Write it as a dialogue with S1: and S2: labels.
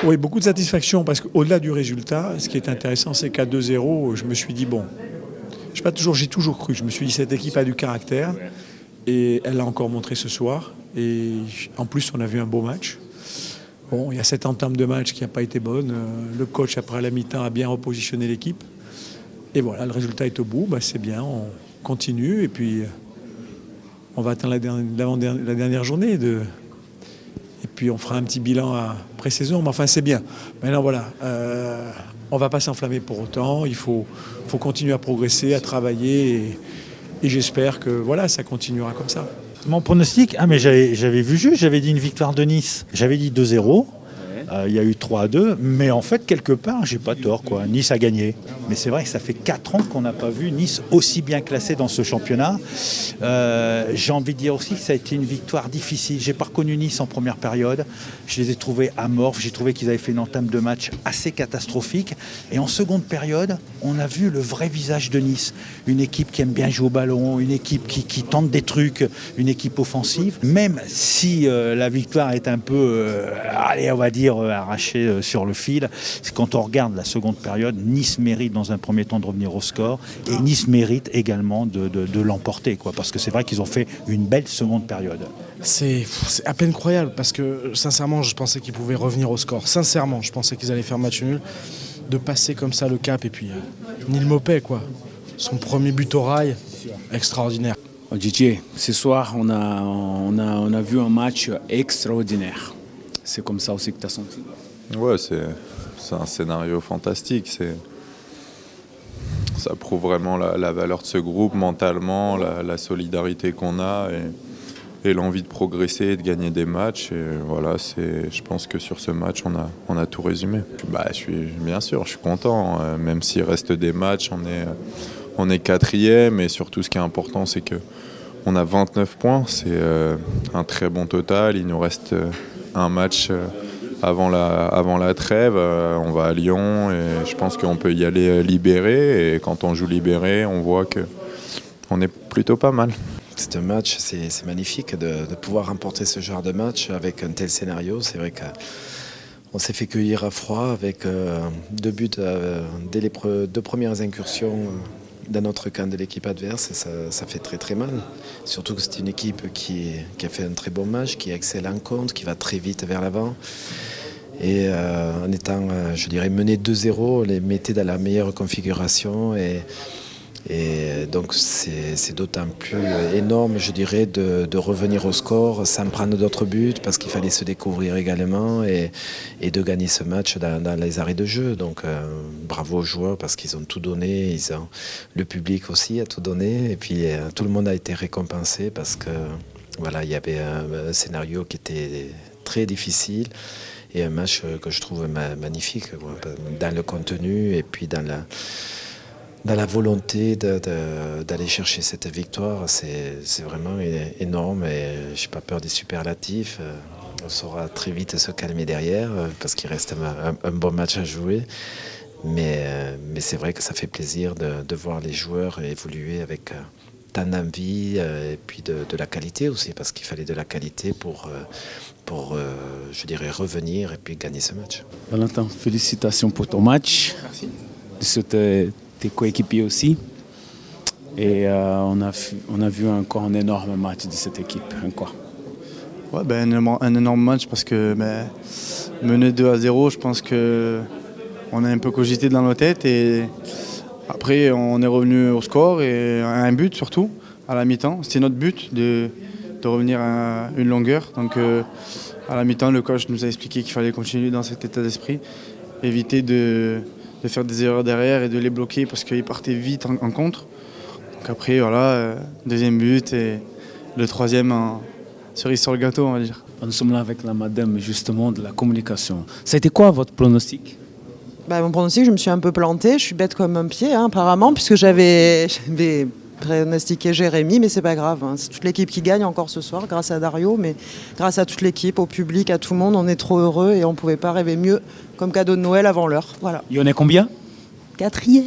S1: Oui, beaucoup de satisfaction parce qu'au-delà du résultat, ce qui est intéressant, c'est qu'à 2-0, je me suis dit, bon, j'ai toujours cru, je me suis dit, cette équipe a du caractère et elle l'a encore montré ce soir. Et en plus, on a vu un beau match. Bon, il y a cette entame de match qui n'a pas été bonne. Le coach, après la mi-temps, a bien repositionné l'équipe. Et voilà, le résultat est au bout, c'est bien, on continue et puis on va atteindre la dernière journée. Et puis on fera un petit bilan à pré-saison, mais enfin c'est bien. Maintenant voilà, on ne va pas s'enflammer pour autant, il faut continuer à progresser, à travailler et j'espère que voilà, ça continuera comme ça.
S2: Mon pronostic, mais j'avais vu juste, j'avais dit une victoire de Nice, j'avais dit 2-0. Il y a eu 3-2, mais en fait, quelque part, j'ai pas tort, quoi. Nice a gagné. Mais c'est vrai que ça fait 4 ans qu'on n'a pas vu Nice aussi bien classé dans ce championnat. J'ai envie de dire aussi que ça a été une victoire difficile. J'ai pas reconnu Nice en première période. Je les ai trouvés amorphes. J'ai trouvé qu'ils avaient fait une entame de match assez catastrophique. Et en seconde période, on a vu le vrai visage de Nice. Une équipe qui aime bien jouer au ballon, une équipe qui tente des trucs, une équipe offensive. Même si la victoire est un peu, allez, on va dire, arraché sur le fil. Quand on regarde la seconde période, Nice mérite dans un premier temps de revenir au score et Nice mérite également de l'emporter, quoi, parce que c'est vrai qu'ils ont fait une belle seconde période.
S3: C'est à peine croyable parce que sincèrement je pensais qu'ils pouvaient revenir au score. Sincèrement, je pensais qu'ils allaient faire match nul. De passer comme ça le cap et puis Neil Maupay, quoi. Son premier but au rail, extraordinaire.
S4: Didier, ce soir on a vu un match extraordinaire. C'est comme ça aussi que tu as senti?
S5: Ouais, c'est un scénario fantastique. Ça prouve vraiment la valeur de ce groupe mentalement, la solidarité qu'on a et l'envie de progresser et de gagner des matchs. Et voilà, je pense que sur ce match, on a tout résumé. Bien sûr, je suis content. Même s'il reste des matchs, on est 4e. Et surtout, ce qui est important, c'est qu'on a 29 points. C'est un très bon total. Il nous reste un match avant la trêve, on va à Lyon et je pense qu'on peut y aller libéré et quand on joue libéré, on voit qu'on est plutôt pas mal.
S6: C'est un match, c'est magnifique de pouvoir remporter ce genre de match avec un tel scénario. C'est vrai qu'on s'est fait cueillir à froid avec 2 buts dès les 2 premières incursions dans notre camp de l'équipe adverse. Ça fait très très mal. Surtout que c'est une équipe qui a fait un très bon match, qui excelle en contre, qui va très vite vers l'avant. Et en étant, je dirais, mené 2-0, les mettait dans la meilleure configuration. Et donc c'est d'autant plus énorme, je dirais, de revenir au score sans prendre d'autres buts parce qu'il fallait se découvrir également et de gagner ce match dans les arrêts de jeu. Donc bravo aux joueurs parce qu'ils ont tout donné, le public aussi a tout donné et puis tout le monde a été récompensé parce que voilà, il y avait un scénario qui était très difficile et un match que je trouve magnifique dans le contenu et puis dans la volonté d'aller chercher cette victoire. C'est vraiment énorme et je n'ai pas peur des superlatifs. On saura très vite se calmer derrière parce qu'il reste un bon match à jouer. Mais c'est vrai que ça fait plaisir de voir les joueurs évoluer avec tant d'envie et puis de la qualité aussi parce qu'il fallait de la qualité pour je dirais, revenir et puis gagner ce match.
S4: Valentin, félicitations pour ton match. Merci. Tes coéquipiers aussi. Et on a vu encore un énorme match de cette équipe. Encore.
S7: Ouais, un énorme match parce que mener 2-0, je pense qu'on a un peu cogité dans nos têtes. Et après, on est revenu au score et à un but surtout, à la mi-temps. C'était notre but de revenir à une longueur. Donc à la mi-temps, le coach nous a expliqué qu'il fallait continuer dans cet état d'esprit, éviter de faire des erreurs derrière et de les bloquer parce qu'ils partaient vite en contre. Donc après, voilà, deuxième but et le troisième en cerise sur le gâteau, on va dire.
S4: Nous sommes là avec la madame justement de la communication. Ça a été quoi votre pronostic?
S8: Mon pronostic, je me suis un peu plantée. Je suis bête comme un pied, apparemment, puisque j'avais pronostiqué Jérémy, mais c'est pas grave. C'est toute l'équipe qui gagne encore ce soir, grâce à Dario, mais grâce à toute l'équipe, au public, à tout le monde. On est trop heureux et on ne pouvait pas rêver mieux comme cadeau de Noël avant l'heure. Voilà.
S4: Il y en a combien?
S8: 4e.